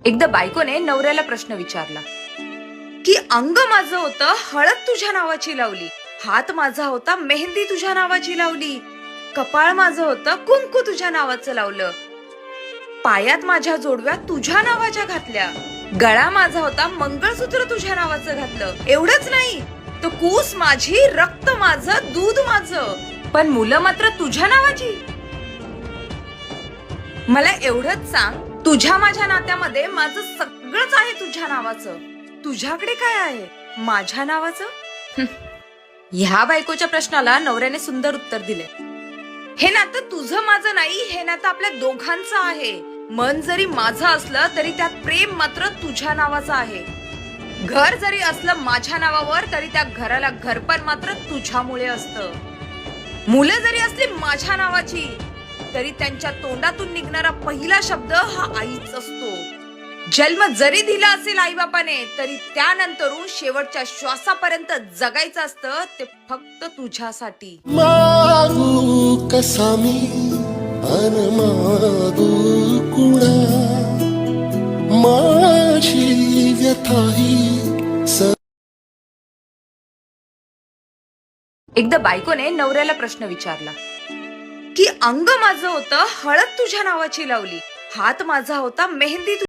एकदा बायकोने नवऱ्याला प्रश्न विचारला की अंग माझं होतं हळद तुझ्या नावाची लावली, हात माझा होता मेहंदी तुझ्या नावाची लावली, कपाळ माझं होतं कुंकू तुझ्या नावाचं लावलं, पायात माझ्या जोडव्या तुझ्या नावाच्या घातल्या, गळा माझा होता मंगळसूत्र तुझ्या नावाचं घातलं. एवढंच नाही तर कूस माझी, रक्त माझं, दूध माझं, पण मुलं मात्र तुझ्या नावाची. मला एवढंच सांग, तुझ्या माझ्या नात्यामध्ये माझं सगळंच आहे तुझ्या नावाचं, तुझ्याकडे काय आहे माझ्या नावाचं? ह्या बायकोच्या प्रश्नाला नवऱ्याने सुंदर उत्तर दिले. हे नातं तुझं माझं नाही, हे नातं आपल्या दोघांचं आहे. मन जरी माझं असलं तरी त्यात प्रेम मात्र तुझ्या नावाचं आहे. घर जरी असलं माझ्या नावावर तरी त्या घराला घरपण मात्र तुझ्यामुळे असतं. मुलं जरी असली माझ्या नावाची तरी त्यांच्या तोंडातून निघणारा पहिला शब्द हा आईच असतो. जन्म जरी दिला असेल आई बापाने तरी त्यानंतरून शेवटच्या श्वासापर्यंत जगायचं असतं ते फक्त तुझ्यासाठी. मागू कसा मी अन मागू कुणा, माझी व्यथाही. एकदा बायकोने नवऱ्याला प्रश्न विचारला की अंग माझं होतं हळद तुझ्या नावाची लावली, हात माझा होता मेहंदी